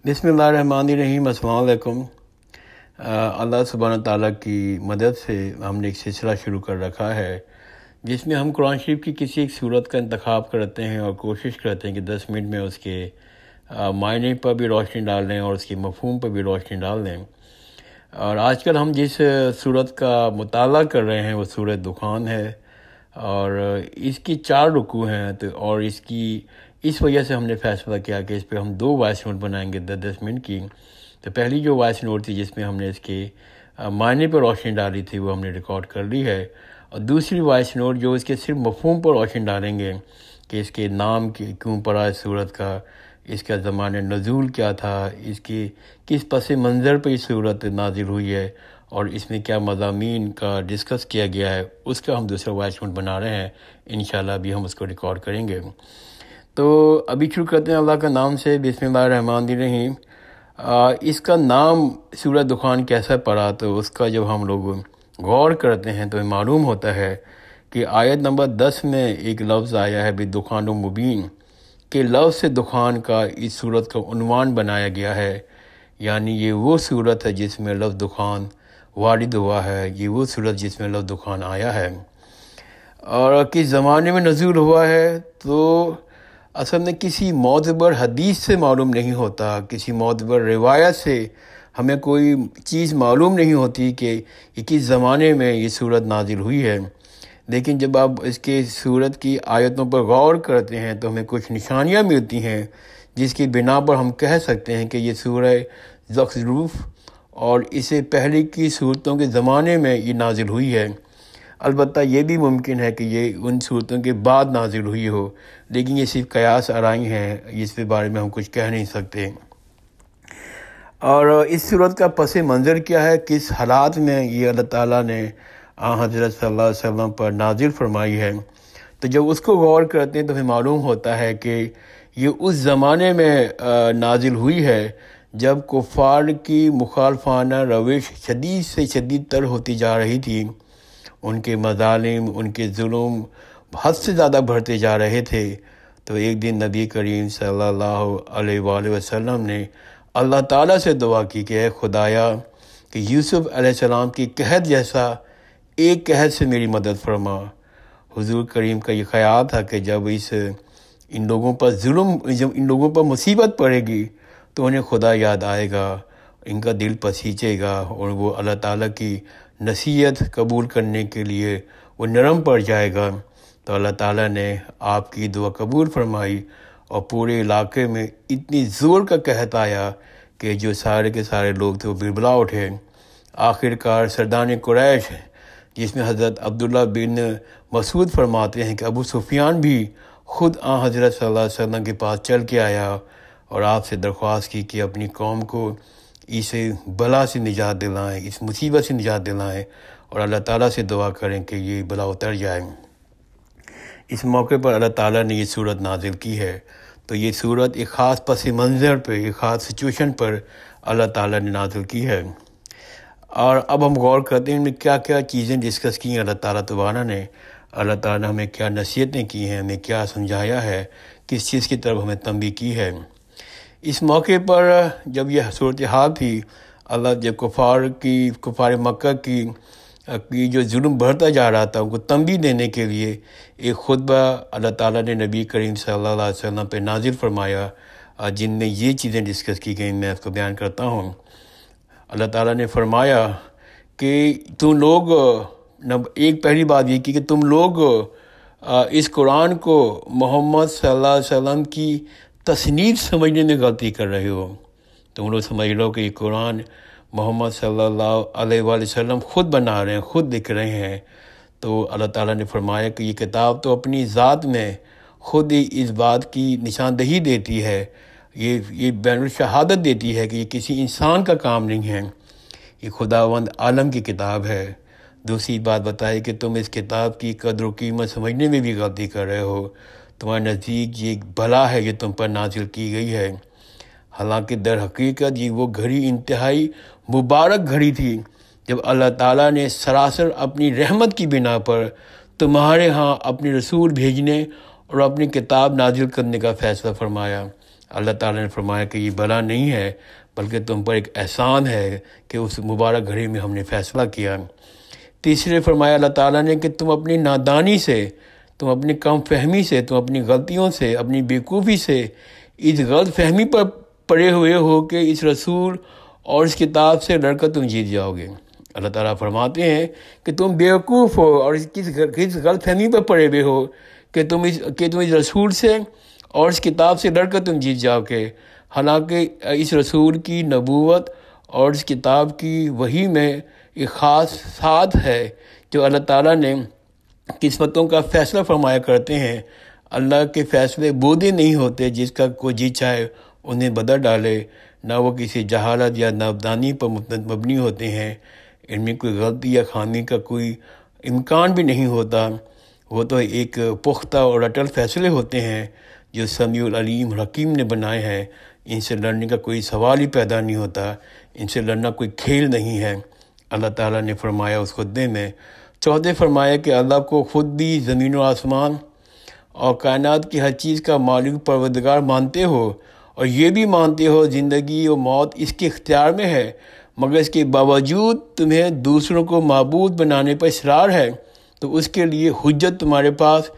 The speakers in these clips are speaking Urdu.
بسم اللہ الرحمن الرحیم۔ السلام علیکم۔ اللہ سبحانہ تعالیٰ کی مدد سے ہم نے ایک سلسلہ شروع کر رکھا ہے جس میں ہم قرآن شریف کی کسی ایک صورت کا انتخاب کرتے ہیں اور کوشش کرتے ہیں کہ 10 منٹ میں اس کے معنی پر بھی روشنی ڈال دیں اور اس کے مفہوم پر بھی روشنی ڈال دیں۔ اور آج کل ہم جس صورت کا مطالعہ کر رہے ہیں وہ سورۃ دخان ہے، اور اس کی 4 رکوع ہیں، اور اس وجہ سے ہم نے فیصلہ کیا کہ اس پہ ہم 2 وائس نوٹ بنائیں گے 10 منٹ کی۔ تو پہلی جو وائس نوٹ تھی جس میں ہم نے اس کے معنی پر روشنی ڈالی تھی وہ ہم نے ریکارڈ کر لی ہے، اور دوسری وائس نوٹ جو اس کے صرف مفہوم پر روشنی ڈالیں گے کہ اس کے نام کیوں پڑا اس صورت کا، اس کا زمانہ نزول کیا تھا، اس کی کس پس منظر پہ یہ صورت نازل ہوئی ہے، اور اس میں کیا مضامین کا ڈسکس کیا گیا ہے، اس کا ہم دوسرا وائس نوٹ بنا رہے ہیں۔ انشاءاللہ ابھی ہم اس کو ریکارڈ کریں گے۔ تو ابھی شروع کرتے ہیں اللہ کا نام سے۔ بسم اللہ الرحمن الرحیم۔ اس کا نام سورۃ دخان کیسا پڑا، تو اس کا جب ہم لوگ غور کرتے ہیں تو معلوم ہوتا ہے کہ آیت نمبر 10 میں ایک لفظ آیا ہے بدخان مبین، کہ لفظ سے دخان کا اس صورت کا عنوان بنایا گیا ہے، یعنی یہ وہ صورت ہے جس میں لفظ دخان وارد ہوا ہے، یہ وہ صورت جس میں لفظ دخان آیا ہے۔ اور کس زمانے میں نزول ہوا ہے، تو اصل میں کسی معتبر حدیث سے معلوم نہیں ہوتا، کسی معتبر روایت سے ہمیں کوئی چیز معلوم نہیں ہوتی کہ یہ کس زمانے میں یہ صورت نازل ہوئی ہے۔ لیکن جب آپ اس کے صورت کی آیتوں پر غور کرتے ہیں تو ہمیں کچھ نشانیاں ملتی ہیں جس کی بنا پر ہم کہہ سکتے ہیں کہ یہ سورہ زخرف اور اسے پہلے کی صورتوں کے زمانے میں یہ نازل ہوئی ہے۔ البتہ یہ بھی ممکن ہے کہ یہ ان صورتوں کے بعد نازل ہوئی ہو، لیکن یہ صرف قیاس آرائی ہیں، اس کے بارے میں ہم کچھ کہہ نہیں سکتے۔ اور اس صورت کا پس منظر کیا ہے، کس حالات میں یہ اللہ تعالیٰ نے حضرت صلی اللہ علیہ وسلم پر نازل فرمائی ہے، تو جب اس کو غور کرتے ہیں تو ہمیں معلوم ہوتا ہے کہ یہ اس زمانے میں نازل ہوئی ہے جب کفار کی مخالفانہ روش شدید سے شدید تر ہوتی جا رہی تھی، ان کے مظالم، ان کے ظلم حد سے زیادہ بڑھتے جا رہے تھے۔ تو ایک دن نبی کریم صلی اللہ علیہ وآلہ وسلم نے اللہ تعالیٰ سے دعا کی کہ اے خدایا، کہ یوسف علیہ السلام کی قحط جیسا ایک قحط سے میری مدد فرما۔ حضور کریم کا یہ خیال تھا کہ جب ان لوگوں پر جب ان لوگوں پر مصیبت پڑے گی تو انہیں خدا یاد آئے گا، ان کا دل پسیجے گا، اور وہ اللہ تعالیٰ کی نصیحت قبول کرنے کے لیے وہ نرم پڑ جائے گا۔ تو اللہ تعالیٰ نے آپ کی دعا قبول فرمائی، اور پورے علاقے میں اتنی زور کا قحط آیا کہ جو سارے کے سارے لوگ تھے وہ بلبلا اٹھے۔ آخر کار سردار قریش، جس میں حضرت عبداللہ بن مسعود فرماتے ہیں کہ ابو سفیان بھی خود حضرت صلی اللہ علیہ وسلم کے پاس چل کے آیا اور آپ سے درخواست کی کہ اپنی قوم کو اس بلا سے نجات دلائیں، اس مصیبت سے نجات دلائیں، اور اللہ تعالیٰ سے دعا کریں کہ یہ بلا اتر جائے۔ اس موقع پر اللہ تعالیٰ نے یہ صورت نازل کی ہے۔ تو یہ صورت ایک خاص پس منظر پہ، ایک خاص سچویشن پر اللہ تعالیٰ نے نازل کی ہے۔ اور اب ہم غور کرتے ہیں ان میں کیا کیا چیزیں ڈسکس کی ہیں اللہ تعالیٰ تبارہ نے۔ اللہ تعالیٰ نے ہمیں کیا نصیحتیں کی ہیں، ہمیں کیا سمجھایا ہے، کس چیز کی طرف ہمیں تنبیہ کی ہے۔ اس موقع پر جب یہ صورتحال تھی، اللہ جب کفار مکہ کی جو ظلم بڑھتا جا رہا تھا ان کو تنبیہ دینے کے لیے ایک خطبہ اللہ تعالیٰ نے نبی کریم صلی اللہ علیہ وسلم پہ نازل فرمایا، جن میں یہ چیزیں ڈسکس کی گئیں، میں اس کو بیان کرتا ہوں۔ اللہ تعالیٰ نے فرمایا کہ تم لوگ، ایک پہلی بات یہ کی کہ تم لوگ اس قرآن کو محمد صلی اللہ علیہ وسلم کی تصنیف سمجھنے میں غلطی کر رہے ہو۔ تم لوگ سمجھ لو کہ یہ قرآن محمد صلی اللہ علیہ وآلہ وسلم خود بنا رہے ہیں، خود لکھ رہے ہیں۔ تو اللہ تعالیٰ نے فرمایا کہ یہ کتاب تو اپنی ذات میں خود ہی اس بات کی نشاندہی دیتی ہے، یہ بین الشہادت دیتی ہے کہ یہ کسی انسان کا کام نہیں ہے، یہ خداوند عالم کی کتاب ہے۔ دوسری بات بتائی کہ تم اس کتاب کی قدر و قیمت سمجھنے میں بھی غلطی کر رہے ہو، تمہارے نزدیک یہ ایک بلا ہے جو تم پر نازل کی گئی ہے، حالانکہ در حقیقت یہ وہ گھڑی انتہائی مبارک گھڑی تھی جب اللہ تعالیٰ نے سراسر اپنی رحمت کی بنا پر تمہارے ہاں اپنے رسول بھیجنے اور اپنی کتاب نازل کرنے کا فیصلہ فرمایا۔ اللہ تعالیٰ نے فرمایا کہ یہ بلا نہیں ہے بلکہ تم پر ایک احسان ہے کہ اس مبارک گھڑی میں ہم نے فیصلہ کیا۔ تیسرے فرمایا اللہ تعالیٰ نے کہ تم اپنی نادانی سے، تم اپنی کم فہمی سے، تم اپنی غلطیوں سے، اپنی بیوقوفی سے اس غلط فہمی پر پڑے ہوئے ہو کہ اس رسول اور اس کتاب سے لڑ کر تم جیت جاؤ گے۔ اللہ تعالیٰ فرماتے ہیں کہ تم بیوقوف ہو اور کس غلط فہمی پر پڑے ہوئے ہو کہ تم اس رسول سے اور اس کتاب سے لڑ کر تم جیت جاؤ گے، حالانکہ اس رسول کی نبوت اور اس کتاب کی وحی میں ایک خاص ساتھ ہے جو اللہ تعالیٰ نے قسمتوں کا فیصلہ فرمایا کرتے ہیں۔ اللہ کے فیصلے بودے نہیں ہوتے جس کا کوئی جی چاہے انہیں بدل ڈالے، نہ وہ کسی جہالت یا نادانی پر مبنی ہوتے ہیں، ان میں کوئی غلطی یا خامی کا کوئی امکان بھی نہیں ہوتا۔ وہ تو ایک پختہ اور اٹل فیصلے ہوتے ہیں جو سمیع العلیم حکیم نے بنائے ہیں۔ ان سے لڑنے کا کوئی سوال ہی پیدا نہیں ہوتا، ان سے لڑنا کوئی کھیل نہیں ہے۔ اللہ تعالیٰ نے فرمایا اس خطبے میں، چوتھے فرمایا کہ اللہ کو خود بھی زمین و آسمان اور کائنات کی ہر چیز کا مالک پروردگار مانتے ہو، اور یہ بھی مانتے ہو زندگی و موت اس کے اختیار میں ہے، مگر اس کے باوجود تمہیں دوسروں کو معبود بنانے پر اصرار ہے، تو اس کے لیے حجت تمہارے پاس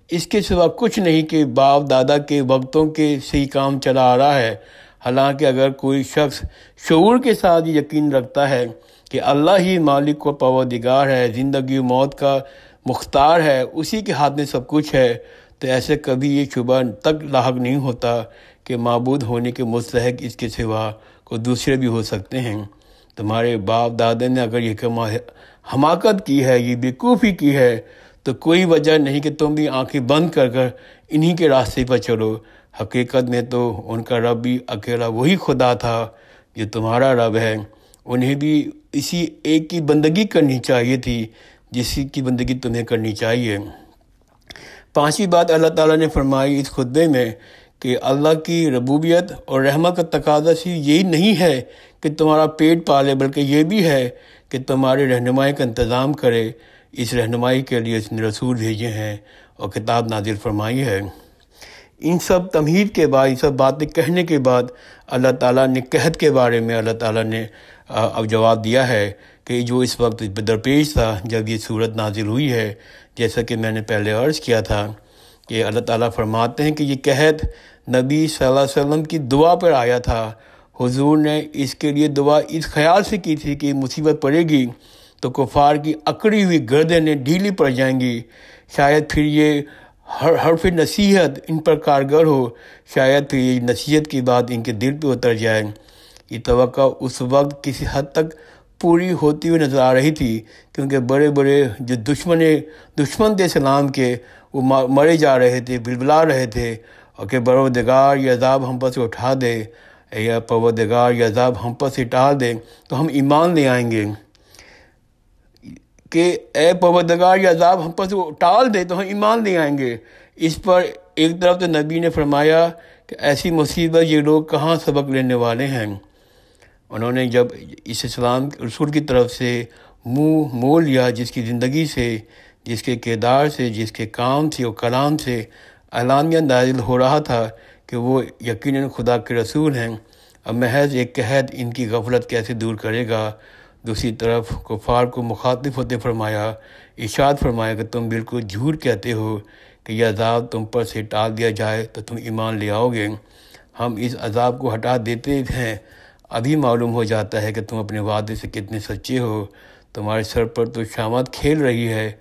اس کے سوا کچھ نہیں کہ باپ دادا کے وقتوں کے سے ہی کام چلا آ رہا ہے۔ حالانکہ اگر کوئی شخص شعور کے ساتھ یہ یقین رکھتا ہے کہ اللہ ہی مالک و پروردگار ہے، زندگی و موت کا مختار ہے، اسی کے ہاتھ میں سب کچھ ہے، تو ایسے کبھی یہ شبہ تک لاحق نہیں ہوتا کہ معبود ہونے کے مستحق اس کے سوا کوئی دوسرے بھی ہو سکتے ہیں۔ تمہارے باپ دادا نے اگر یہ حماقت کی ہے، یہ بیوقوفی کی ہے، تو کوئی وجہ نہیں کہ تم بھی آنکھیں بند کر انہی کے راستے پر چلو۔ حقیقت میں تو ان کا رب بھی اکیلا وہی خدا تھا جو تمہارا رب ہے، انہیں بھی اسی ایک کی بندگی کرنی چاہیے تھی جس کی بندگی تمہیں کرنی چاہیے۔ پانچویں بات اللہ تعالیٰ نے فرمائی اس خطبے میں کہ اللہ کی ربوبیت اور رحمت کا تقاضا صرف یہی نہیں ہے کہ تمہارا پیٹ پالے، بلکہ یہ بھی ہے کہ تمہاری رہنمائی کا انتظام کرے۔ اس رہنمائی کے لیے اس نے رسول بھیجے ہیں اور کتاب نازل فرمائی ہے۔ ان سب تمہید کے بعد، ان سب باتیں کہنے کے بعد اللہ تعالیٰ نے قحط کے بارے میں اللہ تعالیٰ نے اب جواب دیا ہے کہ جو اس وقت درپیش تھا جب یہ صورت نازل ہوئی ہے، جیسا کہ میں نے پہلے عرض کیا تھا کہ اللہ تعالیٰ فرماتے ہیں کہ یہ قحط نبی صلی اللہ علیہ وسلم کی دعا پر آیا تھا۔ حضور نے اس کے لیے دعا اس خیال سے کی تھی کہ مصیبت پڑے گی تو کفار کی اکڑی ہوئی گردنیں ڈھیلی پڑ جائیں گی، شاید پھر یہ حرف نصیحت ان پر کارگر ہو، شاید پھر یہ نصیحت کی بات ان کے دل پہ اتر جائے۔ یہ توقع اس وقت کسی حد تک پوری ہوتی ہوئی نظر آ رہی تھی، کیونکہ بڑے بڑے جو دشمن تھے اسلام کے، وہ مرے جا رہے تھے، بلبلا رہے تھے، اور کہ پروردگار یہ عذاب ہم پر سے اٹھا دے، یا پروردگار یہ عذاب ہم پر سے ٹال دے تو ہم ایمان لے آئیں گے، کہ اے پروردگار یہ عذاب ہم پر سے ٹال دے تو ہم ایمان لے آئیں گے۔ اس پر ایک طرف تو نبی نے فرمایا کہ ایسی مصیبت یہ لوگ کہاں سبق لینے والے ہیں۔ انہوں نے جب اس اسلام رسول کی طرف سے منہ موڑ لیا، جس کی زندگی سے، جس کے کردار سے، جس کے کام سے اور کلام سے اعلامیہ نازل ہو رہا تھا کہ وہ یقیناً خدا کے رسول ہیں، اب محض ایک قحط ان کی غفلت کیسے دور کرے گا۔ دوسری طرف کفار کو مخاطب ہوتے فرمایا، ارشاد فرمایا کہ تم بالکل جھوٹ کہتے ہو کہ یہ عذاب تم پر سے ٹال دیا جائے تو تم ایمان لے آؤ گے۔ ہم اس عذاب کو ہٹا دیتے ہیں، ابھی معلوم ہو جاتا ہے کہ تم اپنے وعدے سے کتنے سچے ہو۔ تمہارے سر پر تو شامت کھیل رہی ہے،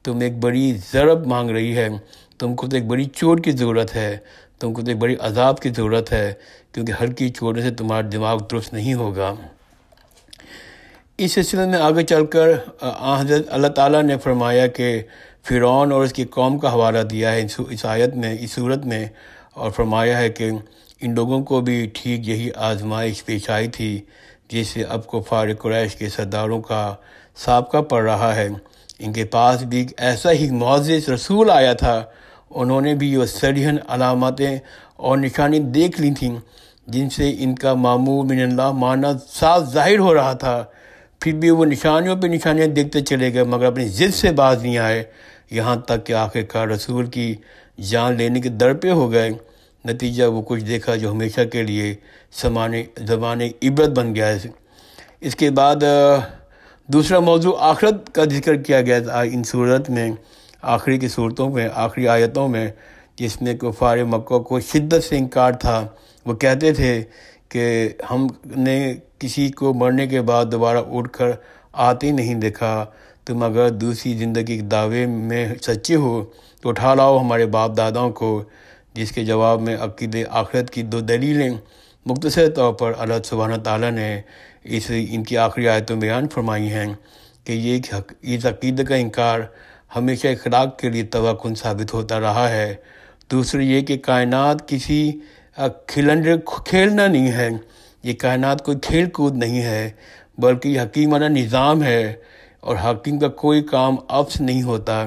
تم ایک بڑی ضرب مانگ رہی ہے، تم کو تو ایک بڑی چوٹ کی ضرورت ہے، تم کو تو ایک بڑی عذاب کی ضرورت ہے، کیونکہ ہلکی چوٹوں سے تمہارا دماغ درست نہیں ہوگا۔ اس سلسلے میں آگے چل کر حضرت اللہ تعالیٰ نے فرمایا کہ فرعون اور اس کی قوم کا حوالہ دیا ہے اس آیت میں، اس صورت میں، اور فرمایا ہے کہ ان لوگوں کو بھی ٹھیک یہی آزمائش پیش آئی تھی جس سے اب کفار قریش کے سرداروں کا سابقہ پڑ رہا ہے۔ ان کے پاس بھی ایک ایسا ہی معزز رسول آیا تھا، انہوں نے بھی یہ صریحاً علامتیں اور نشانی دیکھ لی تھیں جن سے ان کا معمور من اللہ معنی صاف ظاہر ہو رہا تھا، پھر بھی وہ نشانیوں پہ نشانیاں دیکھتے چلے گئے، مگر اپنی ضد سے باز نہیں آئے، یہاں تک کہ آخر کار رسول کی جان لینے کے در پہ ہو گئے۔ نتیجہ وہ کچھ دیکھا جو ہمیشہ کے لیے زبان عبرت بن گیا ہے۔ اس کے بعد دوسرا موضوع آخرت کا ذکر کیا گیا تھا ان صورت میں، آخری کی صورتوں میں، آخری آیتوں میں، جس میں کفار مکہ کو شدت سے انکار تھا۔ وہ کہتے تھے کہ ہم نے کسی کو مرنے کے بعد دوبارہ اٹھ کر آتے نہیں دیکھا، تم اگر دوسری زندگی کے دعوے میں سچے ہو تو اٹھا لاؤ ہمارے باپ داداؤں کو، جس کے جواب میں عقیدہ آخرت کی دو دلیلیں مختصر طور پر اللہ سبحانہ تعالیٰ نے ان کی آخری آیتوں میں بیان فرمائی ہیں کہ اس عقیدے کا انکار ہمیشہ اخلاق کے لیے تباہ کن ثابت ہوتا رہا ہے۔ دوسری یہ کہ کائنات کسی کھیلنا نہیں ہے، یہ کائنات کوئی کھیل کود نہیں ہے، بلکہ یہ حکیمانہ نظام ہے، اور حکیم کا کوئی کام عبث نہیں ہوتا،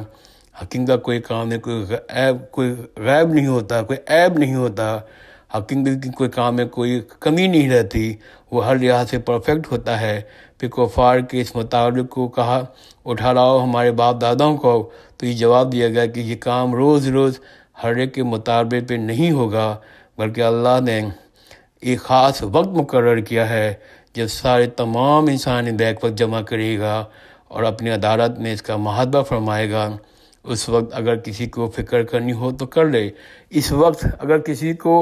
حکیم کا کوئی کام میں کوئی غیب نہیں ہوتا، کوئی عیب نہیں ہوتا، حکیم کی کوئی کام میں کوئی کمی نہیں رہتی، وہ ہر لحاظ سے پرفیکٹ ہوتا ہے۔ پھر کفار کے اس مطالب کو کہا اٹھا لاؤ ہمارے باپ داداؤں کو، تو یہ جواب دیا گیا کہ یہ کام روز روز ہر ایک کے مطالبے پہ نہیں ہوگا، بلکہ اللہ نے ایک خاص وقت مقرر کیا ہے جب سارے تمام انسان بیک وقت جمع کرے گا اور اپنی عدالت میں اس کا محاسبہ فرمائے گا۔ اس وقت اگر کسی کو فکر کرنی ہو تو کر لے، اس وقت اگر کسی کو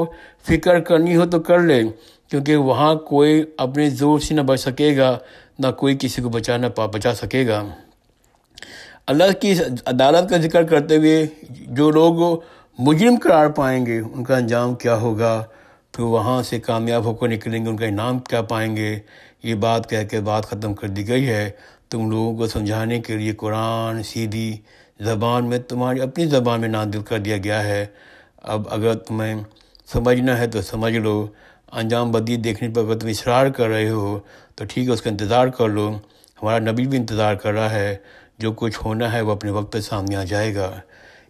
فکر کرنی ہو تو کر لے، کیونکہ وہاں کوئی اپنے زور سے نہ بچ سکے گا، نہ کوئی کسی کو بچا سکے گا۔ اللہ کی عدالت کا ذکر کرتے ہوئے جو لوگ مجرم قرار پائیں گے ان کا انجام کیا ہوگا، پھر وہاں سے کامیاب ہو کر نکلیں گے ان کا انعام کیا پائیں گے، یہ بات کہہ کے بات ختم کر دی گئی ہے۔ تم لوگوں کو سمجھانے کے لیے قرآن سیدھی زبان میں تمہاری اپنی زبان میں نازل کر دیا گیا ہے۔ اب اگر تمہیں سمجھنا ہے تو سمجھ لو، انجام بدی دیکھنے پر اگر تم اصرار کر رہے ہو تو ٹھیک ہے، اس کا انتظار کر لو، ہمارا نبی بھی انتظار کر رہا ہے، جو کچھ ہونا ہے وہ اپنے وقت پہ سامنے آ جائے گا۔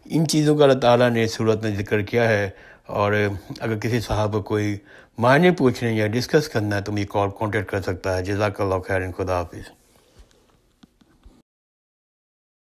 ان چیزوں کا اللہ تعالیٰ نے اس صورت میں ذکر کیا ہے، اور اگر کسی صاحب کو کوئی معنی پوچھنے یا ڈسکس کرنا ہے تو مجھے کانٹیکٹ کر سکتا ہے۔ جزاک اللہ خیر، خدا حافظ۔